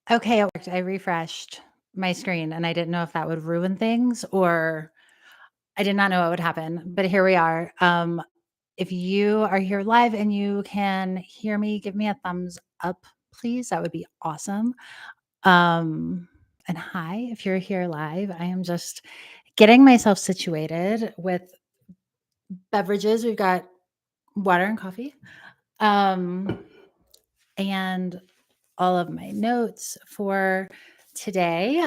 Okay, it worked. I refreshed my screen and I didn't know if that would ruin things or I did not know what would happen, but here we are. If you are here live and you can hear me, give me a thumbs up, please. That would be awesome. And hi, if you're here live, I am just getting myself situated with beverages. We've got water and coffee, and all of my notes for today,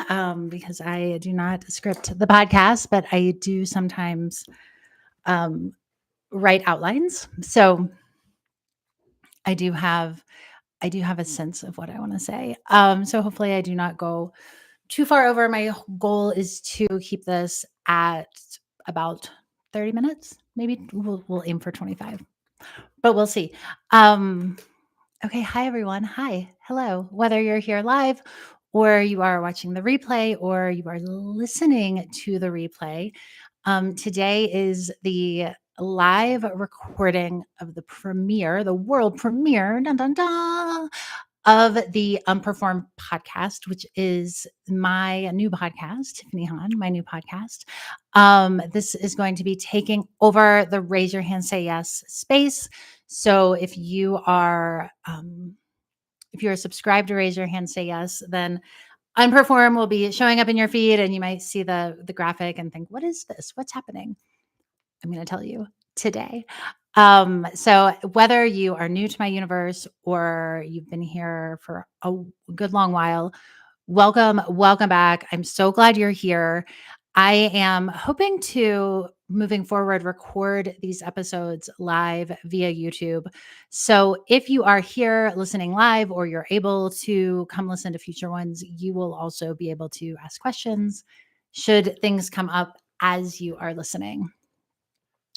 because I do not script the podcast, but I do sometimes um, write outlines. So I do have a sense of what I want to say. So hopefully I do not go too far over. My goal is to keep this at about 30 minutes. Maybe we'll aim for 25, but we'll see. Okay. Hi, everyone. Hi. Hello. Whether you're here live or you are watching the replay or you are listening to the replay, today is the live recording of the world premiere, dun, dun, dun, of the Unperform podcast, which is my new podcast, Tiffany Hahn, my new podcast. This is going to be taking over the Raise Your Hand, Say Yes space. So if you are subscribed to Raise Your Hand, Say Yes, then Unperform will be showing up in your feed, and you might see the graphic and think, "What is this? What's happening?" I'm going to tell you today. So whether you are new to my universe or you've been here for a good long while, welcome back. I'm so glad you're here. I am hoping to, moving forward, record these episodes live via YouTube. So if you are here listening live or you're able to come listen to future ones, you will also be able to ask questions should things come up as you are listening.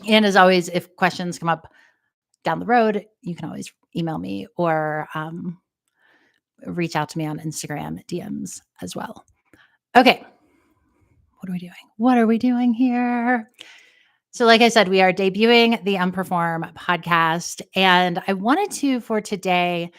And as always, if questions come up down the road, you can always email me or reach out to me on Instagram DMs as well. Okay. What are we doing? What are we doing here? So, like I said, we are debuting the Unperform podcast. And I wanted to, for today,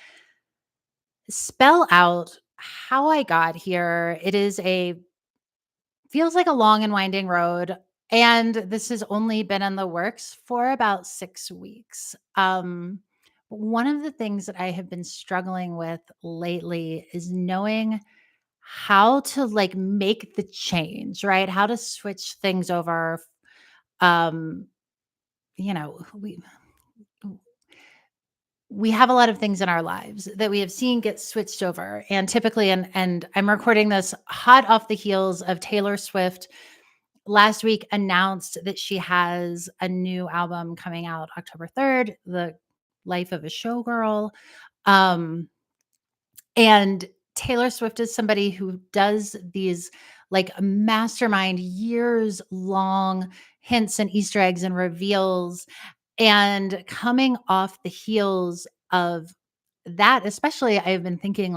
spell out how I got here. Feels like a long and winding road. And this has only been in the works for about 6 weeks. One of the things that I have been struggling with lately is knowing how to make the change, right? How to switch things over. Um, you know, we have a lot of things in our lives that we have seen get switched over. And typically, and I'm recording this hot off the heels of Taylor Swift last week announced that she has a new album coming out October 3rd, The Life of a Showgirl. And Taylor Swift is somebody who does these mastermind years long hints and Easter eggs and reveals. And coming off the heels of that, especially, I've been thinking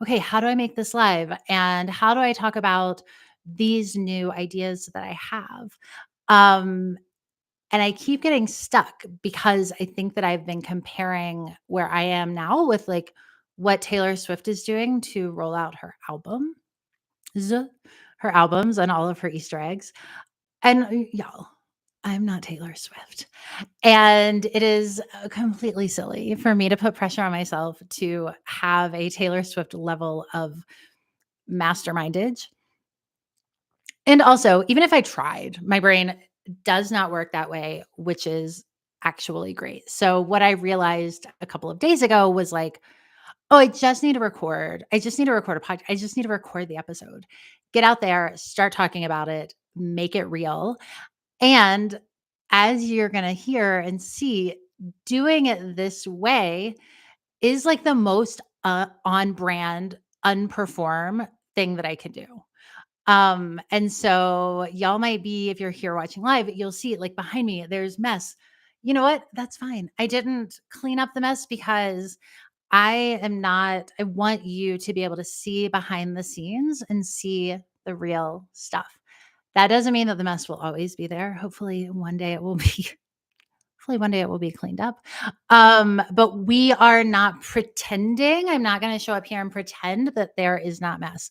okay, how do I make this live? And how do I talk about these new ideas that I have? Um, and I keep getting stuck because I think that I've been comparing where I am now with what Taylor Swift is doing to roll out her albums and all of her Easter eggs. And y'all, I'm not Taylor Swift. And it is completely silly for me to put pressure on myself to have a Taylor Swift level of mastermindage. And also, even if I tried, my brain does not work that way, which is actually great. So what I realized a couple of days ago was oh, I just need to record. I just need to record a podcast. I just need to record the episode. Get out there, start talking about it, make it real. And as you're going to hear and see, doing it this way is the most on brand, unperform thing that I can do. And so y'all might be, if you're here watching live, you'll see it behind me, there's mess. You know what? That's fine. I didn't clean up the mess because I want you to be able to see behind the scenes and see the real stuff. That doesn't mean that the mess will always be there. Hopefully one day it will be Hopefully one day it will be cleaned up. But we are not pretending. I'm not going to show up here and pretend that there is not mess.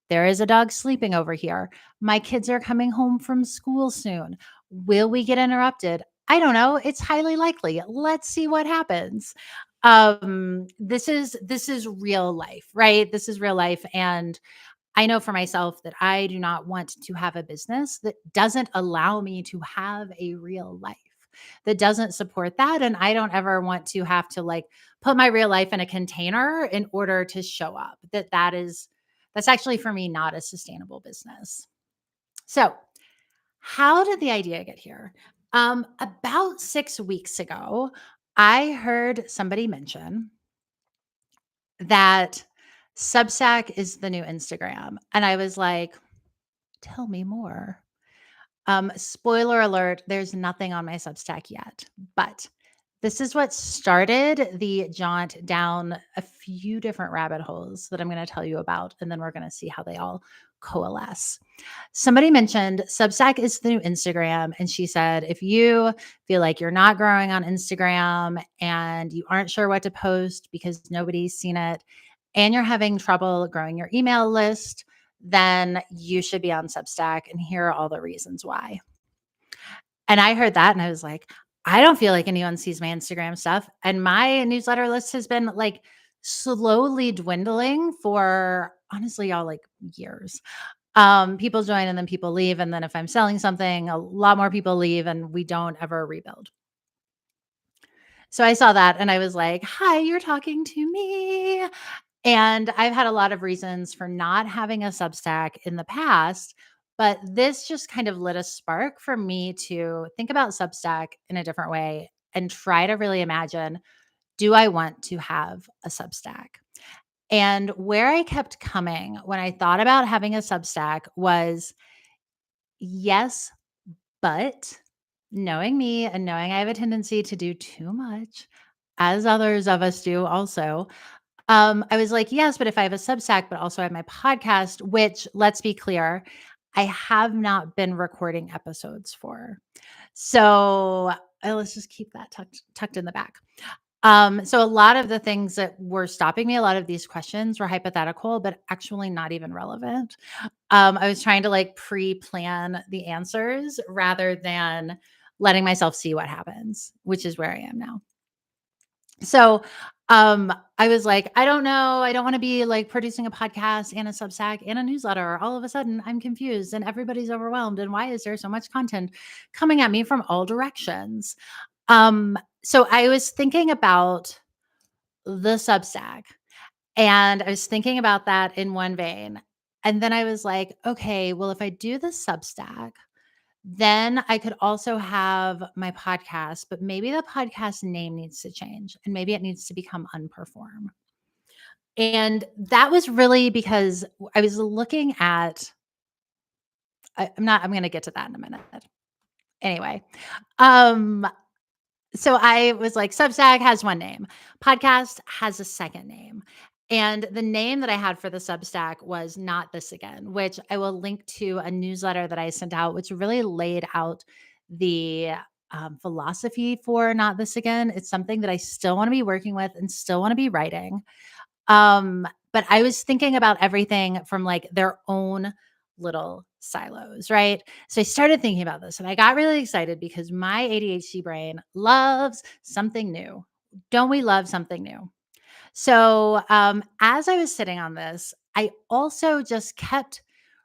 There is a dog sleeping over here. My kids are coming home from school soon. Will we get interrupted? I don't know. It's highly likely. Let's see what happens. This is real life, right? This is real life, and I know for myself that I do not want to have a business that doesn't allow me to have a real life, that doesn't support that. And I don't ever want to have to like put my real life in a container in order to show up. That's actually for me not a sustainable business. So, how did the idea get here? About 6 weeks ago, I heard somebody mention that Substack is the new Instagram. And I was like, tell me more. Spoiler alert, there's nothing on my Substack yet, but this is what started the jaunt down a few different rabbit holes that I'm going to tell you about. And then we're going to see how they all coalesce. Somebody mentioned Substack is the new Instagram. And she said, if you feel like you're not growing on Instagram and you aren't sure what to post because nobody's seen it, and you're having trouble growing your email list, then you should be on Substack. And here are all the reasons why. And I heard that and I was like, I don't feel like anyone sees my Instagram stuff. And my newsletter list has been like slowly dwindling for honestly, y'all, like years. People join and then people leave. And then if I'm selling something, a lot more people leave and we don't ever rebuild. So I saw that and I was like, hi, you're talking to me. And I've had a lot of reasons for not having a Substack in the past, but this just kind of lit a spark for me to think about Substack in a different way and try to really imagine, do I want to have a Substack? And where I kept coming when I thought about having a Substack was yes, but knowing me and knowing I have a tendency to do too much, as others of us do also, I was like, yes, but if I have a Substack, but also I have my podcast, which let's be clear, I have not been recording episodes for. So let's just keep that tucked in the back. So a lot of the things that were stopping me, a lot of these questions were hypothetical, but actually not even relevant. I was trying to like pre-plan the answers rather than letting myself see what happens, which is where I am now. So, I was like, I don't know. I don't want to be like producing a podcast and a Substack and a newsletter. All of a sudden, I'm confused and everybody's overwhelmed. And why is there so much content coming at me from all directions? So I was thinking about the Substack and I was thinking about that in one vein. And then I was like, okay, well, if I do the Substack, then I could also have my podcast, but maybe the podcast name needs to change and maybe it needs to become Unperform. And that was really because I was looking at I'm going to get to that in a minute. Anyway, um so I was like, Substack has one name, podcast has a second name. And the name that I had for the Substack was Not This Again, which I will link to a newsletter that I sent out, which really laid out the philosophy for Not This Again. It's something that I still want to be working with and still want to be writing. But I was thinking about everything from like their own little silos, right? So I started thinking about this and I got really excited because my ADHD brain loves something new. Don't we love something new? So as I was sitting on this, I also just kept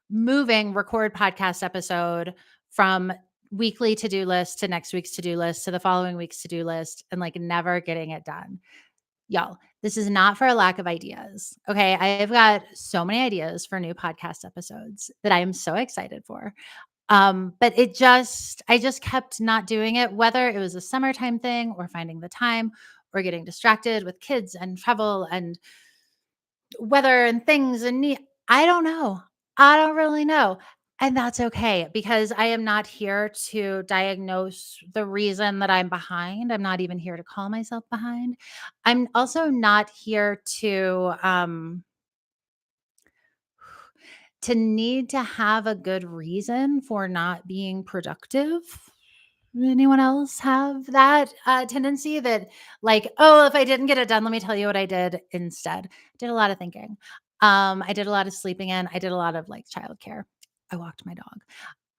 moving record podcast episode from weekly to-do list to next week's to-do list to the following week's to-do list and like never getting it done. Y'all, this is not for a lack of ideas. Okay. I've got so many ideas for new podcast episodes that I am so excited for. But I just kept not doing it, whether it was a summertime thing or finding the time or getting distracted with kids and travel and weather and things I don't know. I don't really know. And that's okay because I am not here to diagnose the reason that I'm behind. I'm not even here to call myself behind. I'm also not here to need to have a good reason for not being productive. Anyone else have that tendency that, like, oh, if I didn't get it done, let me tell you what I did instead. I did a lot of thinking. I did a lot of sleeping in. I did a lot of like childcare. I walked my dog.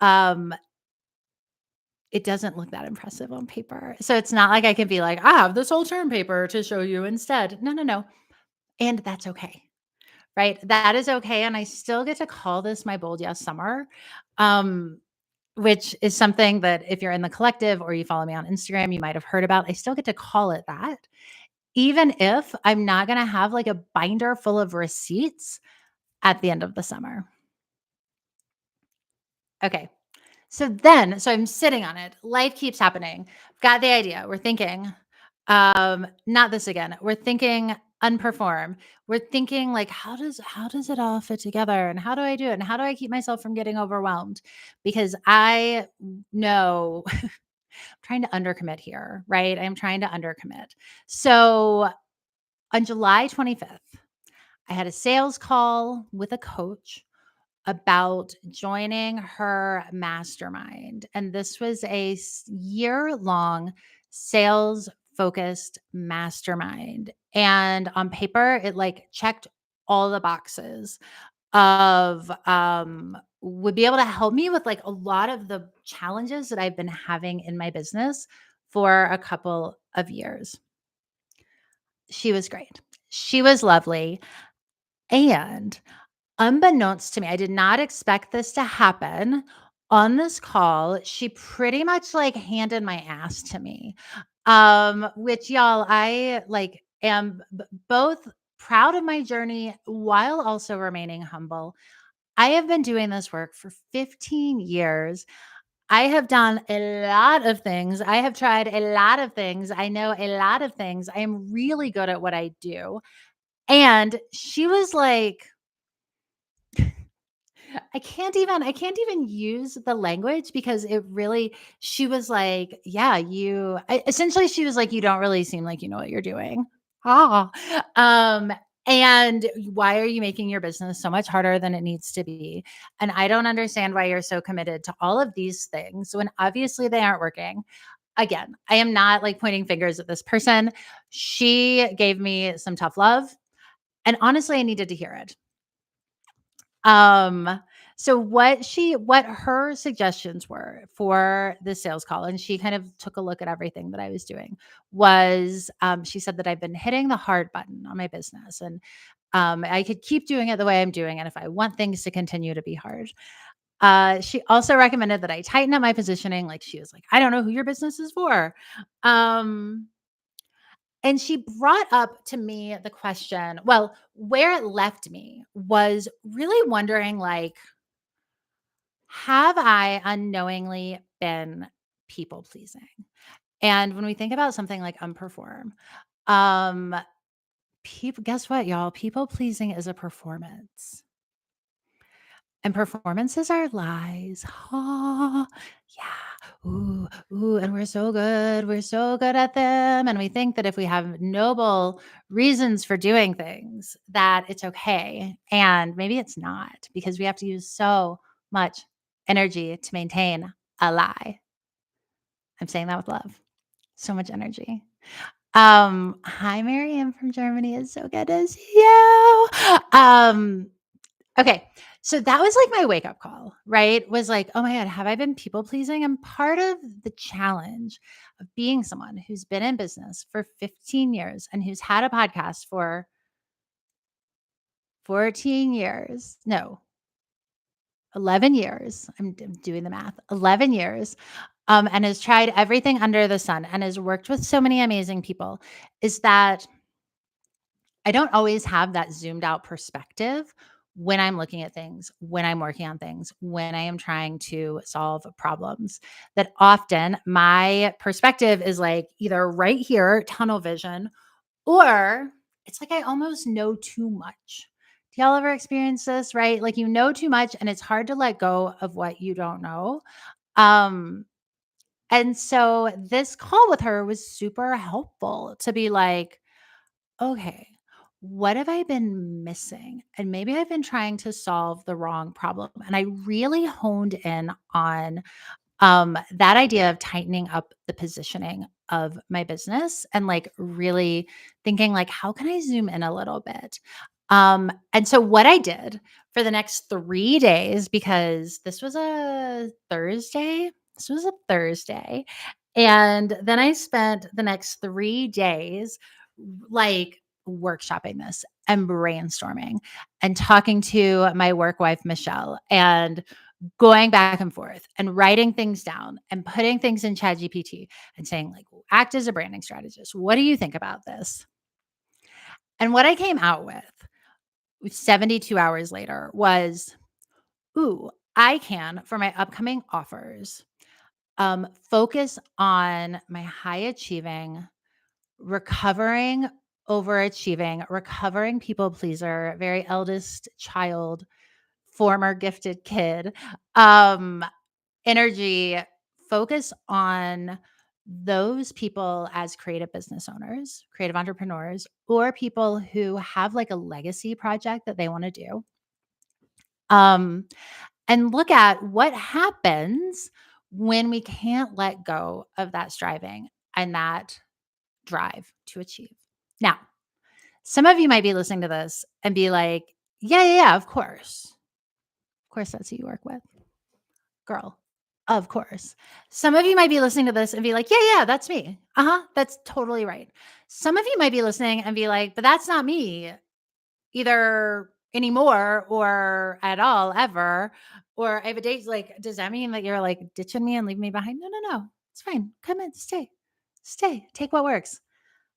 Um, it doesn't look that impressive on paper. So it's not like I can be like, I have this whole term paper to show you instead. No, no, no. And that's okay. Right. That is okay. And I still get to call this my bold yes summer. Um, which is something that if you're in the collective or you follow me on Instagram, you might have heard about. I still get to call it that, even if I'm not going to have like a binder full of receipts at the end of the summer. Okay. So I'm sitting on it. Life keeps happening. Got the idea. We're thinking, not this again. We're thinking unperform. We're thinking like, how does it all fit together? And how do I do it? And how do I keep myself from getting overwhelmed? Because I know trying to undercommit here, right? I'm trying to undercommit. So on July 25th, I had a sales call with a coach about joining her mastermind. And this was a year-long sales focused mastermind. And on paper, it like checked all the boxes of would be able to help me with like a lot of the challenges that I've been having in my business for a couple of years. She was great. She was lovely. And unbeknownst to me, I did not expect this to happen. On this call, she pretty much like handed my ass to me. Which y'all, I like am both proud of my journey while also remaining humble. I have been doing this work for 15 years. I have done a lot of things. I have tried a lot of things. I know a lot of things. I am really good at what I do. And she was like, I can't even use the language because it really she was like, "Yeah, essentially she was like, "You don't really seem like you know what you're doing." Ah. Um, and why are you making your business so much harder than it needs to be? And I don't understand why you're so committed to all of these things when obviously they aren't working. Again, I am not like pointing fingers at this person. She gave me some tough love, and honestly, I needed to hear it. Um, so what her suggestions were for the sales call, and she kind of took a look at everything that I was doing, was she said that I've been hitting the hard button on my business and I could keep doing it the way I'm doing it if I want things to continue to be hard. She also recommended that I tighten up my positioning. Like she was like, I don't know who your business is for. Um, and she brought up to me the question, well, where it left me was really wondering like, have I unknowingly been people pleasing? And when we think about something like unperform, um, people, guess what, y'all? People pleasing is a performance. And performances are lies. Oh, yeah. Ooh, ooh. And we're so good. We're so good at them. And we think that if we have noble reasons for doing things, that it's okay. And maybe it's not because we have to use so much energy to maintain a lie. I'm saying that with love. So much energy. Hi, Marianne from Germany. It's so good to see you. Okay. So that was like my wake up call, right? Was like, oh my God, have I been people pleasing? And part of the challenge of being someone who's been in business for 15 years and who's had a podcast for 14 years, no, 11 years. I'm doing the math, 11 years, and has tried everything under the sun and has worked with so many amazing people is that I don't always have that zoomed out perspective when I'm looking at things, when I'm working on things, when I am trying to solve problems. That often my perspective is like either right here, tunnel vision, or it's like I almost know too much. Do y'all ever experience this, right? Like you know too much and it's hard to let go of what you don't know. Um, and so this call with her was super helpful to be like, okay, what have I been missing? And maybe I've been trying to solve the wrong problem. And I really honed in on That idea of tightening up the positioning of my business and like really thinking like, how can I zoom in a little bit? And so what I did for the next 3 days, because this was a Thursday. And then I spent the next 3 days like workshopping this and brainstorming and talking to my work wife, Michelle, and going back and forth and writing things down and putting things in ChatGPT and saying, like, act as a branding strategist. What do you think about this? And what I came out with 72 hours later was, ooh, I can, for my upcoming offers, focus on my high achieving, recovering, overachieving, recovering people pleaser, very eldest child, former gifted kid, um, energy, focus on those people as creative business owners, creative entrepreneurs, or people who have like a legacy project that they want to do. Um, and look at what happens when we can't let go of that striving and that drive to achieve. Now, some of you might be listening to this and be like, yeah, yeah, yeah, of course. Of course, that's who you work with. Girl, of course. Some of you might be listening to this and be like, yeah, yeah, that's me. That's totally right. Some of you might be listening and be like, but that's not me either anymore or at all ever. Or I have a date. Like, does that mean that you're like ditching me and leaving me behind? No, no, no. It's fine. Come in, stay, take what works,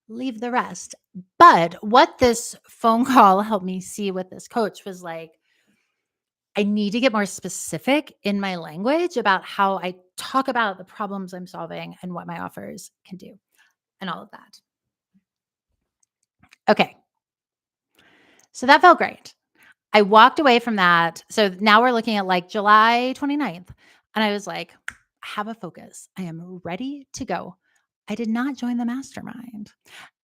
leave the rest. But what this phone call helped me see with this coach was like, I need to get more specific in my language about how I talk about the problems I'm solving and what my offers can do and all of that. Okay. So that felt great. I walked away from that. So now we're looking at like July 29th. And I was like, I have a focus. I am ready to go. I did not join the mastermind.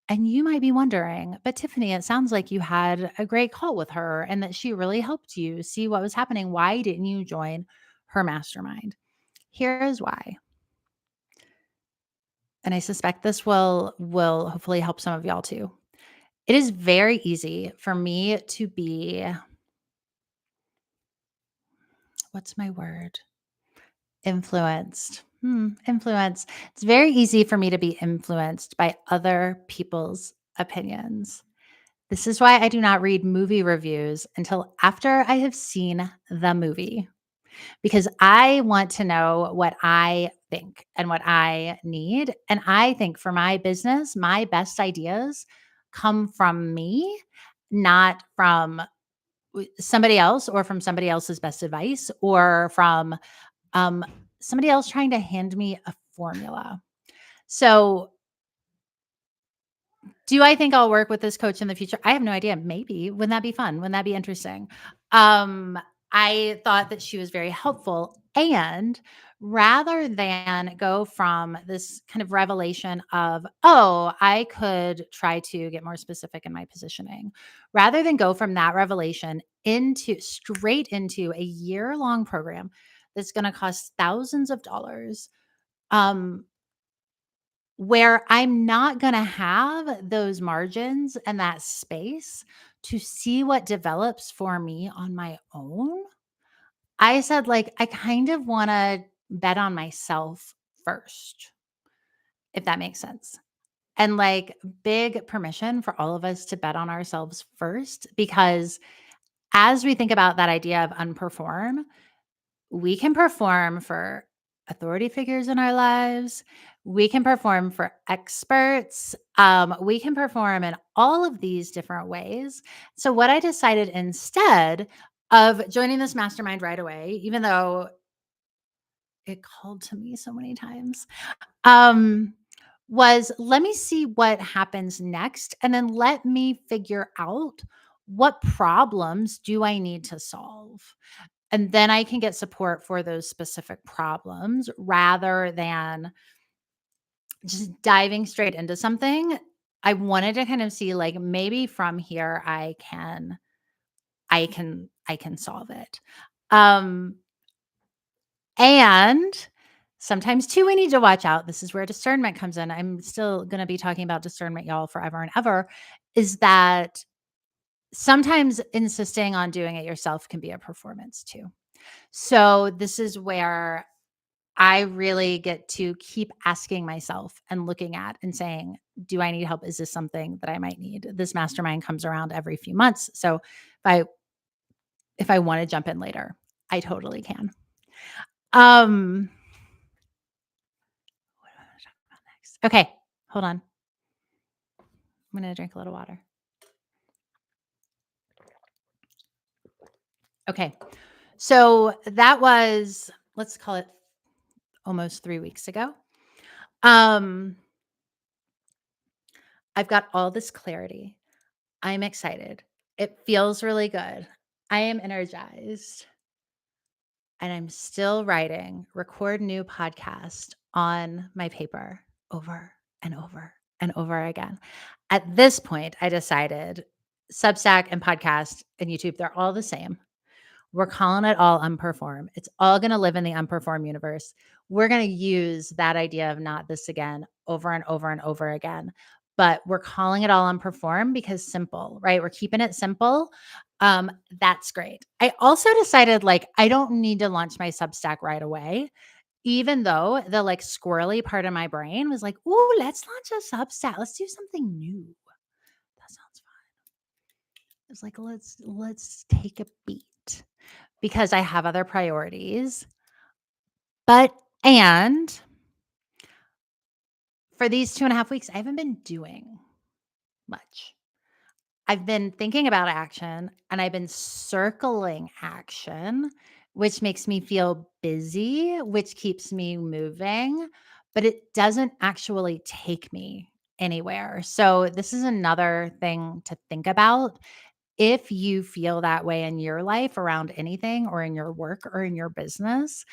And you might be wondering, but Tiffany, it sounds like you had a great call with her and that she really helped you see what was happening. Why didn't you join her mastermind? Here's why. And I suspect this will hopefully help some of y'all too. It is very easy for me to be, what's my word? Influenced. Influence. It's very easy for me to be influenced by other people's opinions. This is why I do not read movie reviews until after I have seen the movie, because I want to know what I think and what I need. And I think for my business, my best ideas come from me, not from somebody else or from somebody else's best advice or from um, somebody else trying to hand me a formula. So, do I think I'll work with this coach in the future? I have no idea. Maybe. Wouldn't that be fun? Wouldn't that be interesting? Um, I thought that she was very helpful. And rather than go from this kind of revelation of, oh, I could try to get more specific in my positioning, rather than go from that revelation into straight into a year-long program that's going to cost thousands of dollars. Um, where I'm not gonna have those margins and that space to see what develops for me on my own. I said, like, I kind of wanna bet on myself first, if that makes sense. And, like, big permission for all of us to bet on ourselves first, because as we think about that idea of unperform, we can perform for authority figures in our lives. We can perform for experts. We can perform in all of these different ways. So, what I decided instead of joining this mastermind right away, even though it called to me so many times, um, was let me see what happens next. And then let me figure out what problems do I need to solve. And then I can get support for those specific problems rather than just diving straight into something. I wanted to kind of see like maybe from here I can solve it. Um and Sometimes too, we need to watch out. This is where discernment comes in. I'm still going to be talking about discernment, y'all, forever and ever, is that sometimes insisting on doing it yourself can be a performance too. So this is where I really get to keep asking myself and looking at and saying, do I need help? Is this something that I might need? This mastermind comes around every few months. So if I want to jump in later, I totally can. What do I want to talk about next? Okay, hold on. I'm going to drink a little water. Okay. So that was, let's call it almost 3 weeks ago. I've got all this clarity. I'm excited. It feels really good. I am energized. And I'm still writing record new podcast on my paper over and over and over again. At this point, I decided Substack and podcast and YouTube, they're all the same. We're calling it all unperform. It's all going to live in the unperform universe. We're going to use that idea of not this again over and over and over again. But we're calling it all unperform because simple, right? We're keeping it simple. That's great. I also decided like I don't need to launch my Substack right away, even though the like squirrely part of my brain was like, "Ooh, let's launch a Substack. Let's do something new." That sounds fun. It's like let's take a beat because I have other priorities. And for these 2.5 weeks, I haven't been doing much. I've been thinking about action and I've been circling action, which makes me feel busy, which keeps me moving, but it doesn't actually take me anywhere. So, this is another thing to think about. If you feel that way in your life around anything or in your work or in your business,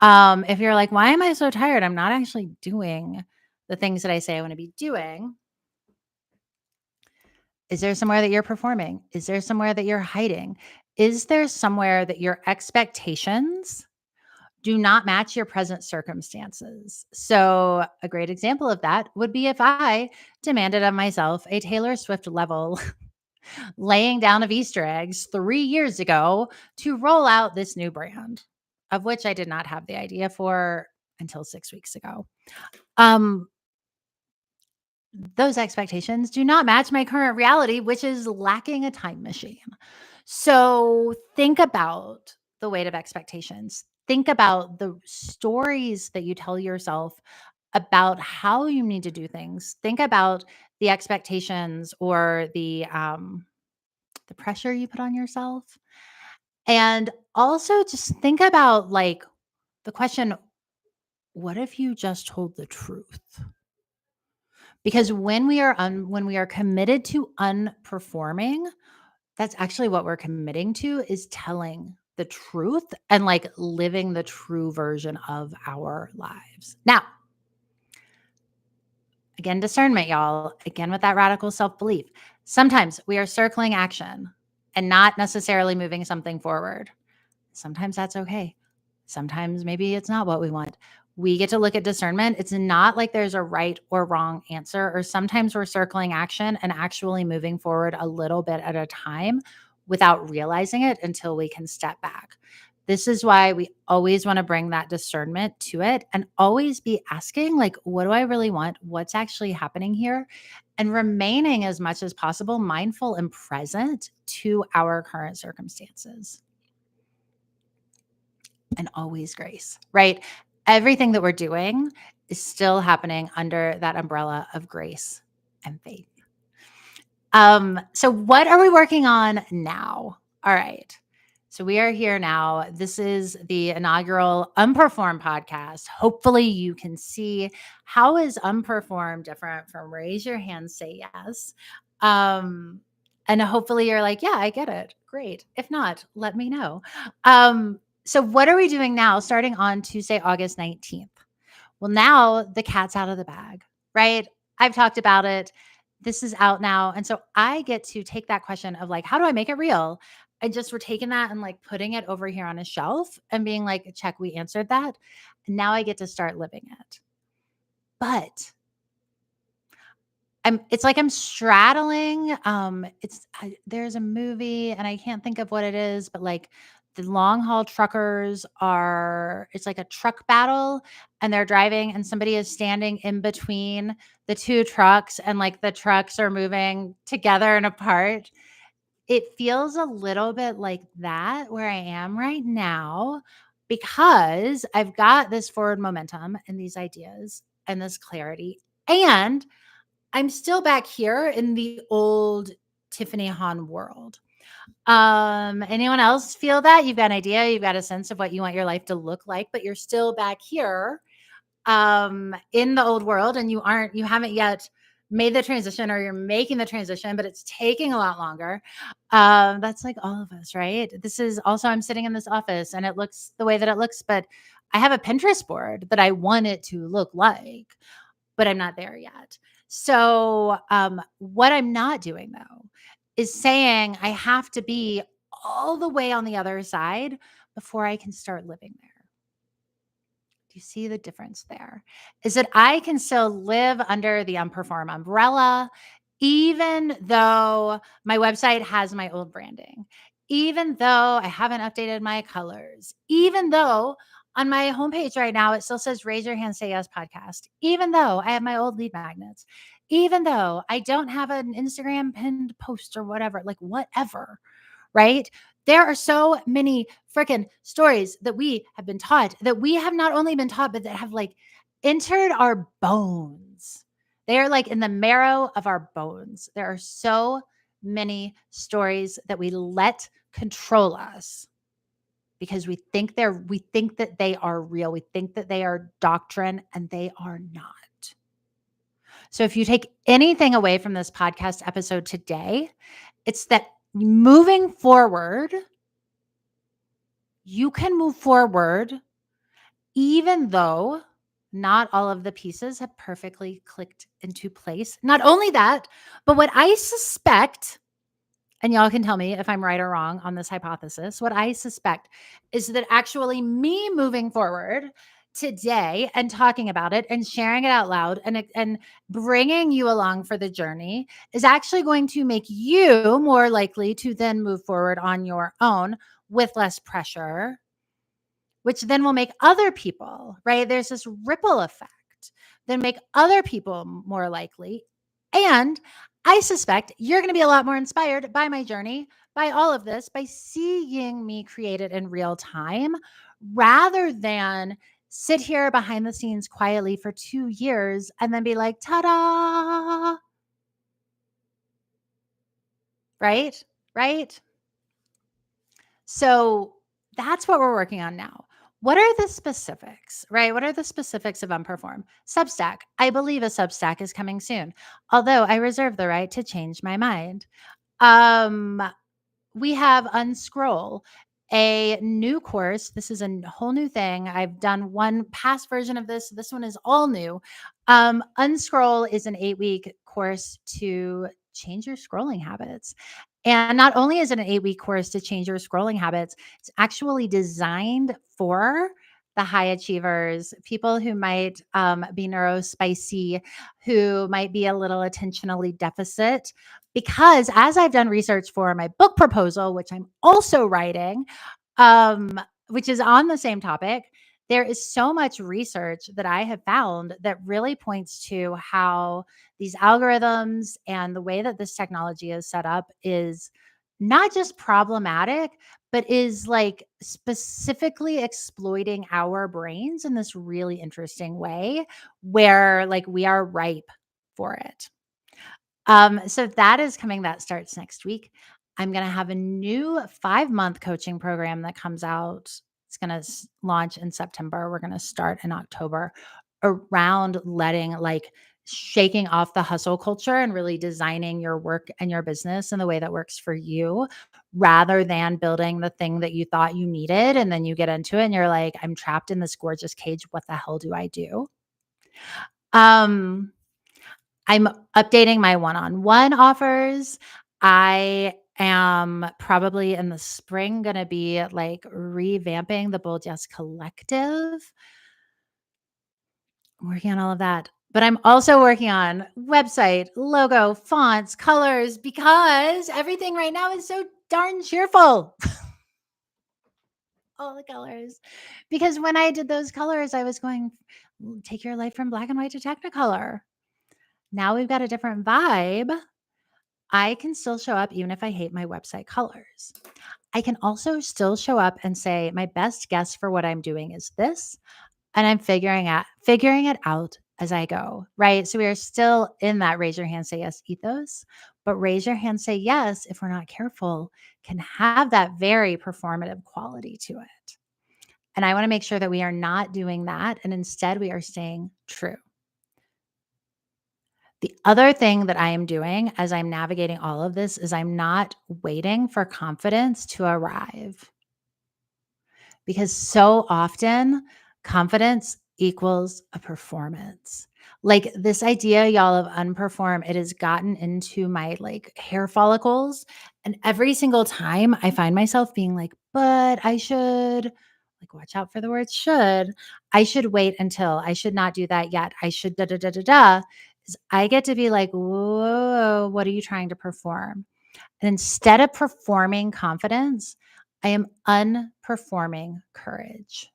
if you're like, why am I so tired? I'm not actually doing the things that I say I want to be doing. Is there somewhere that you're performing? Is there somewhere that you're hiding? Is there somewhere that your expectations do not match your present circumstances? So, a great example of that would be if I demanded of myself a Taylor Swift level laying down of Easter eggs 3 years ago to roll out this new brand, of which I did not have the idea for until 6 weeks ago. Those expectations do not match my current reality, which is lacking a time machine. So think about the weight of expectations. Think about the stories that you tell yourself about how you need to do things. Think about the expectations or the pressure you put on yourself. And also just think about like the question, what if you just told the truth? Because when we are committed to unperforming, that's actually what we're committing to is telling the truth and like living the true version of our lives. Now, again, discernment, y'all. Again, with that radical self-belief. Sometimes we are circling action and not necessarily moving something forward. Sometimes that's okay. Sometimes maybe it's not what we want. We get to look at discernment. It's not like there's a right or wrong answer, or sometimes we're circling action and actually moving forward a little bit at a time without realizing it until we can step back. This is why we always want to bring that discernment to it and always be asking, like, what do I really want? What's actually happening here? And remaining as much as possible mindful and present to our current circumstances. And always grace, right? Everything that we're doing is still happening under that umbrella of grace and faith. So what are we working on now? All right. So we are here now. This is the inaugural Unperform podcast. Hopefully you can see how is Unperform different from raise your hand, say yes. And hopefully you're like, yeah, I get it. Great. If not, let me know. So what are we doing now starting on Tuesday, August 19th? Well, now the cat's out of the bag, right? I've talked about it. This is out now. And so I get to take that question of like, how do I make it real? and just we're taking that and like putting it over here on a shelf and being like, check, we answered that. And now I get to start living it. But it's like I'm straddling, there's a movie and I can't think of what it is, but like the long haul truckers it's like a truck battle and they're driving and somebody is standing in between the two trucks and like the trucks are moving together and apart. It feels a little bit like that where I am right now because I've got this forward momentum and these ideas and this clarity, and I'm still back here in the old Tiffany Hahn world. Anyone else feel that? You've got an idea, you've got a sense of what you want your life to look like, but you're still back here in the old world and you haven't yet made the transition, or you're making the transition, but it's taking a lot longer. That's like all of us, right? This is also, I'm sitting in this office and it looks the way that it looks, but I have a Pinterest board that I want it to look like, but I'm not there yet. So, what I'm not doing though is saying I have to be all the way on the other side before I can start living there. Do you see the difference there? Is that I can still live under the Unperform umbrella, even though my website has my old branding, even though I haven't updated my colors, even though on my homepage right now, it still says Raise Your Hand, Say Yes podcast, even though I have my old lead magnets, even though I don't have an Instagram pinned post or whatever, like whatever, right? There are so many freaking stories that we have been taught, that we have not only been taught, but that have like entered our bones. They are like in the marrow of our bones. There are so many stories that we let control us because we think that they are real. We think that they are doctrine, and they are not. So if you take anything away from this podcast episode today, it's that moving forward, you can move forward even though not all of the pieces have perfectly clicked into place. Not only that, but what I suspect, and y'all can tell me if I'm right or wrong on this hypothesis, what I suspect is that actually me moving forward today and talking about it and sharing it out loud and bringing you along for the journey is actually going to make you more likely to then move forward on your own with less pressure, which then will make other people, right? There's this ripple effect, then make other people more likely. And I suspect you're going to be a lot more inspired by my journey, by all of this, by seeing me create it in real time, rather than sit here behind the scenes quietly for 2 years and then be like, ta-da, right? Right? So that's what we're working on now. What are the specifics, right? What are the specifics of Unperform? Substack. I believe a Substack is coming soon, although I reserve the right to change my mind. Um, we have Unscroll, a new course. This is a whole new thing. I've done one past version of this. This one is all new. Unscroll is an 8-week course to change your scrolling habits. And not only is it an 8-week course to change your scrolling habits, it's actually designed for the high achievers, people who might be neurospicy, who might be a little attentionally deficit. Because as I've done research for my book proposal, which I'm also writing, which is on the same topic, there is so much research that I have found that really points to how these algorithms and the way that this technology is set up is not just problematic, but is like specifically exploiting our brains in this really interesting way where like we are ripe for it. So that is coming. That starts next week. I'm going to have a new 5-month coaching program that comes out. It's going to launch in September. We're going to start in October around shaking off the hustle culture and really designing your work and your business in the way that works for you, rather than building the thing that you thought you needed. And then you get into it and you're like, I'm trapped in this gorgeous cage. What the hell do I do? I'm updating my one-on-one offers. I am probably in the spring going to be like revamping the Bold Yes Collective. I'm working on all of that. But I'm also working on website, logo, fonts, colors, because everything right now is so darn cheerful. All the colors. Because when I did those colors, I was going, take your life from black and white to Technicolor. Now we've got a different vibe. I can still show up even if I hate my website colors. I can also still show up and say, my best guess for what I'm doing is this. And I'm figuring it out as I go, right? So we are still in that raise your hand, say yes ethos, but raise your hand, say yes, if we're not careful, can have that very performative quality to it. And I want to make sure that we are not doing that. And instead, we are staying true. The other thing that I am doing as I'm navigating all of this is I'm not waiting for confidence to arrive. Because so often confidence equals a performance. Like this idea, y'all, of unperform, it has gotten into my like hair follicles. And every single time I find myself being like, but I should, like, watch out for the word should. I should wait until, I should not do that yet. I should da da da da da. Is I get to be like, whoa, what are you trying to perform? And instead of performing confidence, I am unperforming courage.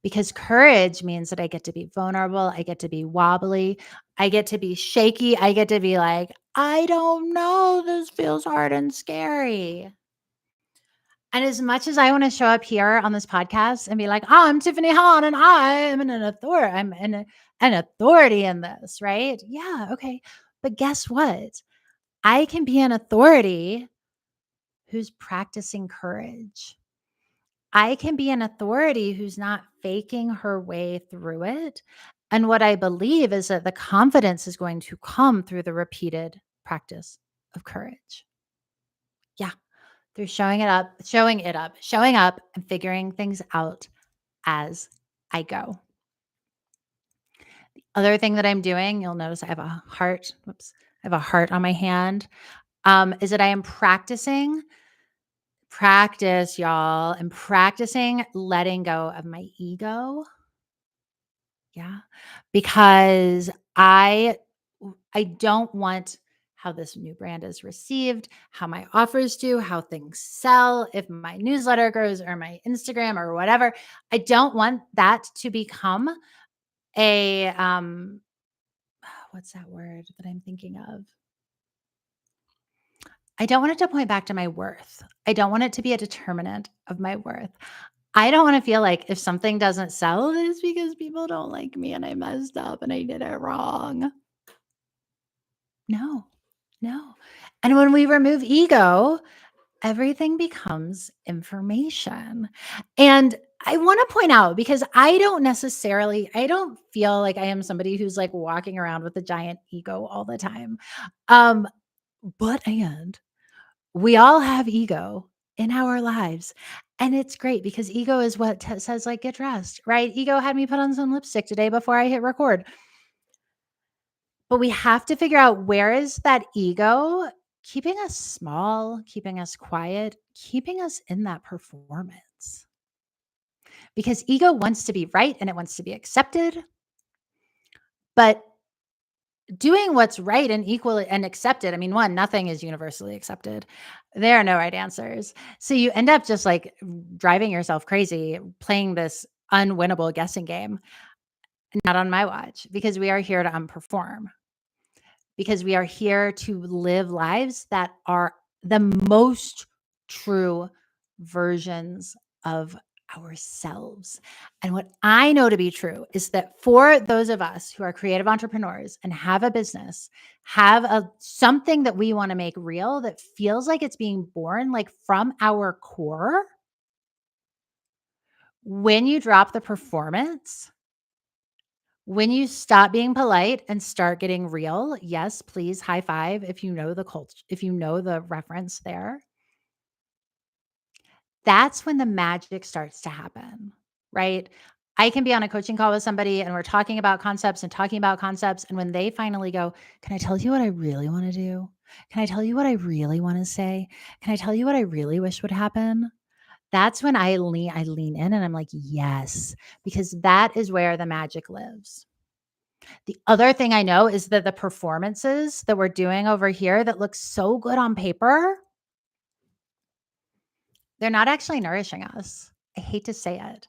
Because courage means that I get to be vulnerable. I get to be wobbly. I get to be shaky. I get to be like, I don't know. This feels hard and scary. And as much as I want to show up here on this podcast and be like, oh, I'm Tiffany Hahn and I am an authority. An authority in this, right? Yeah. Okay. But guess what? I can be an authority who's practicing courage. I can be an authority who's not faking her way through it. And what I believe is that the confidence is going to come through the repeated practice of courage. Yeah, through showing up, and figuring things out as I go. The other thing that I'm doing, you'll notice I have a heart. Whoops, I have a heart on my hand. Is that I am practice, y'all. I'm practicing letting go of my ego. Yeah. Because I don't want how this new brand is received, how my offers do, how things sell, if my newsletter grows or my Instagram or whatever. I don't want that to become a what's that word that I'm thinking of? I don't want it to point back to my worth. I don't want it to be a determinant of my worth. I don't want to feel like if something doesn't sell, it's because people don't like me and I messed up and I did it wrong. No, no. And when we remove ego, everything becomes information. And I want to point out because I don't feel like I am somebody who's like walking around with a giant ego all the time. Um, and we all have ego in our lives. And it's great because ego is what says, like, get dressed, right? Ego had me put on some lipstick today before I hit record. But we have to figure out where is that ego keeping us small, keeping us quiet, keeping us in that performance. Because ego wants to be right and it wants to be accepted. But doing what's right and equal and accepted. I mean, one, nothing is universally accepted. There are no right answers. So you end up just like driving yourself crazy playing this unwinnable guessing game. Not on my watch, because we are here to unperform. Because we are here to live lives that are the most true versions of ourselves. And what I know to be true is that for those of us who are creative entrepreneurs and have a business, have something that we want to make real that feels like it's being born like from our core, when you drop the performance, when you stop being polite and start getting real, yes, please high five if you know the culture, if you know the reference there. That's when the magic starts to happen, right? I can be on a coaching call with somebody and we're talking about concepts. And when they finally go, can I tell you what I really want to do? Can I tell you what I really want to say? Can I tell you what I really wish would happen? That's when I lean in and I'm like, "Yes," because that is where the magic lives. The other thing I know is that the performances that we're doing over here that look so good on paper, they're not actually nourishing us. I hate to say it.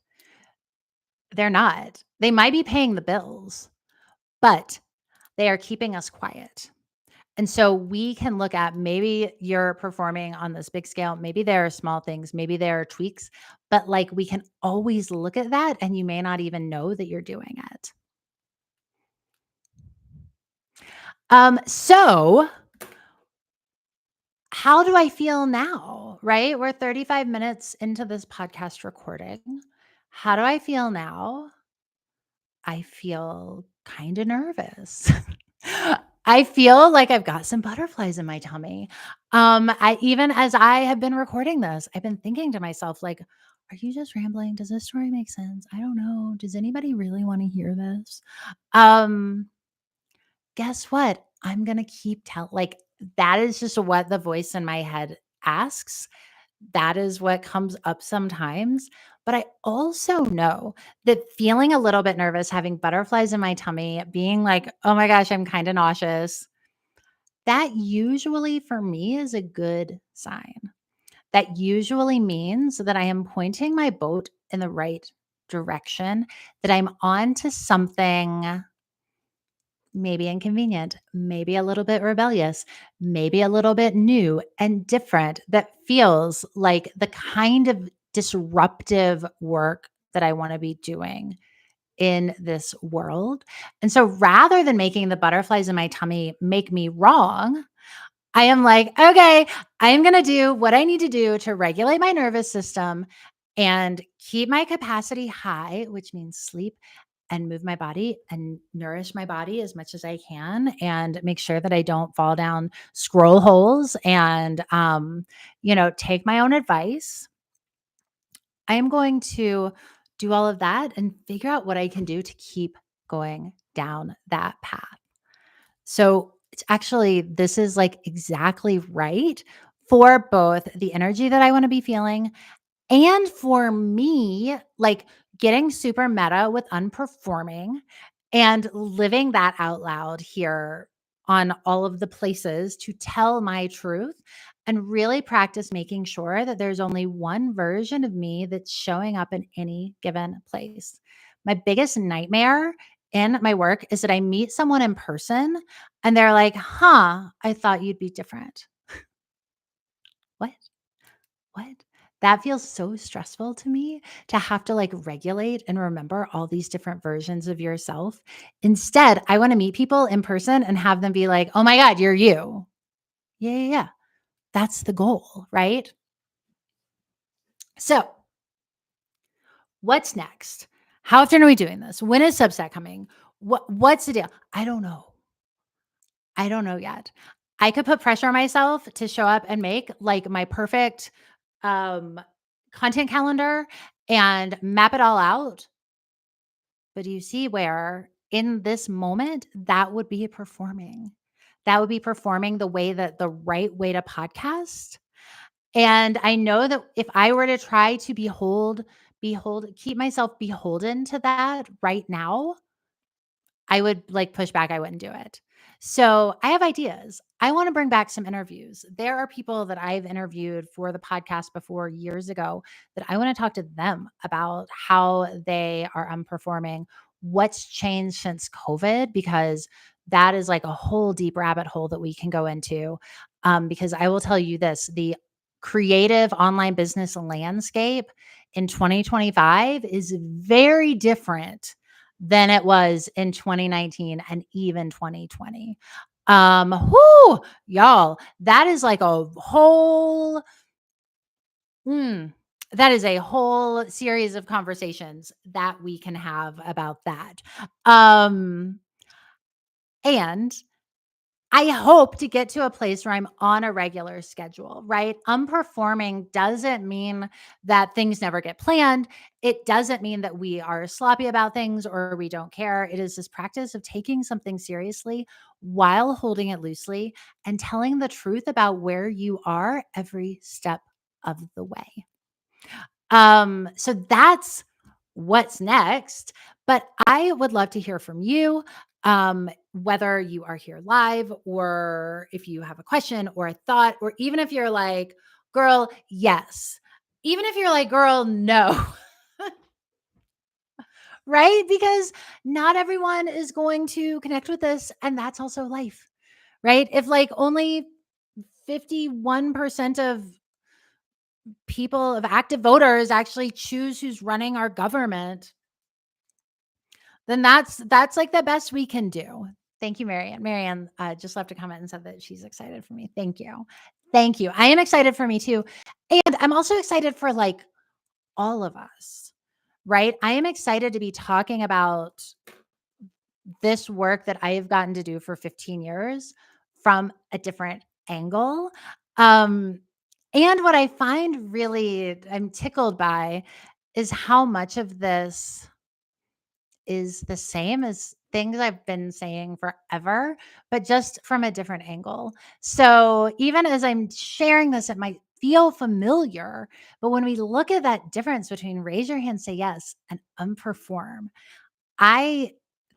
They're not. They might be paying the bills, but they are keeping us quiet. And so we can look at maybe you're performing on this big scale. Maybe there are small things, maybe there are tweaks, but like we can always look at that and you may not even know that you're doing it. So how do I feel now? Right? We're 35 minutes into this podcast recording. How do I feel now? I feel kind of nervous. I feel like I've got some butterflies in my tummy. I even as I have been recording this, I've been thinking to myself, like, are you just rambling? Does this story make sense? I don't know. Does anybody really want to hear this? Um, guess what? I'm gonna keep like that is just what the voice in my head asks. That is what comes up sometimes. But I also know that feeling a little bit nervous, having butterflies in my tummy, being like, oh my gosh, I'm kind of nauseous, that usually for me is a good sign. That usually means that I am pointing my boat in the right direction, that I'm on to something maybe inconvenient, maybe a little bit rebellious, maybe a little bit new and different that feels like the kind of disruptive work that I want to be doing in this world. And so rather than making the butterflies in my tummy make me wrong, I am like, okay, I am going to do what I need to do to regulate my nervous system and keep my capacity high, which means sleep and move my body and nourish my body as much as I can and make sure that I don't fall down scroll holes and, take my own advice. I am going to do all of that and figure out what I can do to keep going down that path. So it's actually, this is like exactly right for both the energy that I want to be feeling and for me, like getting super meta with unperforming and living that out loud here on all of the places to tell my truth and really practice making sure that there's only one version of me that's showing up in any given place. My biggest nightmare in my work is that I meet someone in person and they're like, huh, I thought you'd be different. What? What? That feels so stressful to me to have to like regulate and remember all these different versions of yourself. Instead, I want to meet people in person and have them be like, oh my God, you're you. Yeah, yeah, yeah. That's the goal, right? So, what's next? How often are we doing this? When is Substack coming? What's the deal? I don't know. I don't know yet. I could put pressure on myself to show up and make like my perfect um content calendar and map it all out. But do you see where in this moment that would be performing? That would be performing the way that the right way to podcast. And I know that if I were to try to keep myself beholden to that right now, I would like push back. I wouldn't do it. So I have ideas. I want to bring back some interviews. There are people that I've interviewed for the podcast before years ago that I want to talk to them about how they are performing, what's changed since COVID, because that is like a whole deep rabbit hole that we can go into. Because I will tell you this, the creative online business landscape in 2025 is very different than it was in 2019 and even 2020. Y'all, that is like a whole mm, that is a whole series of conversations that we can have about that. And I hope to get to a place where I'm on a regular schedule, right? Unperforming doesn't mean that things never get planned. It doesn't mean that we are sloppy about things or we don't care. It is this practice of taking something seriously while holding it loosely and telling the truth about where you are every step of the way. So that's what's next. But I would love to hear from you, whether you are here live or if you have a question or a thought, or even if you're like, girl, yes. Even if you're like, girl, no, right? Because not everyone is going to connect with this. And that's also life, right? If like only 51% of people, of active voters, actually choose who's running our government, then that's like the best we can do. Thank you, Marianne. Marianne just left a comment and said that she's excited for me. Thank you. Thank you. I am excited for me too. And I'm also excited for like all of us, right? I am excited to be talking about this work that I have gotten to do for 15 years from a different angle. Um, and what I find really I'm tickled by is how much of this is the same as things I've been saying forever, but just from a different angle. So even as I'm sharing this, it might feel familiar, but when we look at that difference between raise your hand, say yes, and unperform, I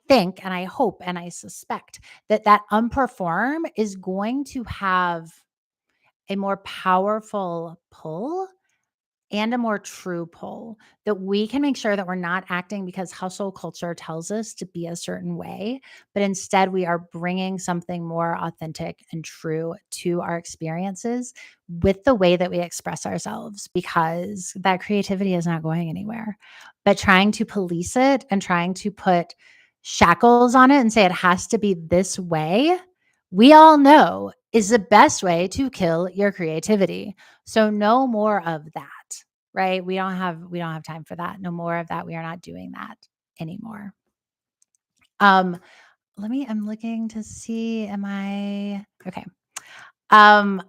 think and I hope and I suspect that that unperform is going to have a more powerful pull and a more true pull, that we can make sure that we're not acting because hustle culture tells us to be a certain way, but instead we are bringing something more authentic and true to our experiences with the way that we express ourselves, because that creativity is not going anywhere. But trying to police it and trying to put shackles on it and say it has to be this way, we all know is the best way to kill your creativity. So no more of that. Right? We don't have time for that. No more of that. We are not doing that anymore. Um, I'm looking to see, am I okay. Um,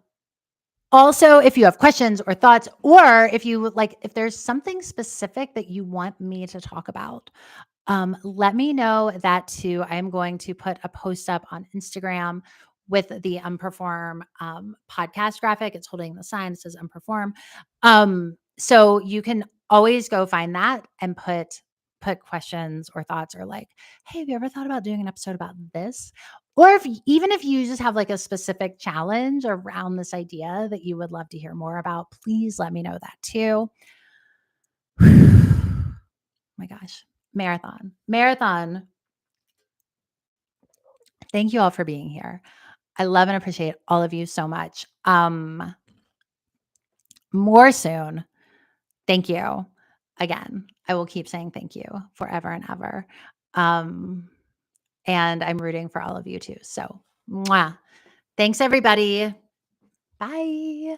Also, if you have questions or thoughts, or if you would like, if there's something specific that you want me to talk about, let me know that too. I'm going to put a post up on Instagram with the Unperform podcast graphic. It's holding the sign. It says Unperform. So you can always go find that and put questions or thoughts, or like, hey, have you ever thought about doing an episode about this? Or even if you just have like a specific challenge around this idea that you would love to hear more about, please let me know that too. My gosh. Marathon. Thank you all for being here. I love and appreciate all of you so much. More soon. Thank you. Again, I will keep saying thank you forever and ever. Um, and I'm rooting for all of you too. So, mwah. Thanks everybody. Bye.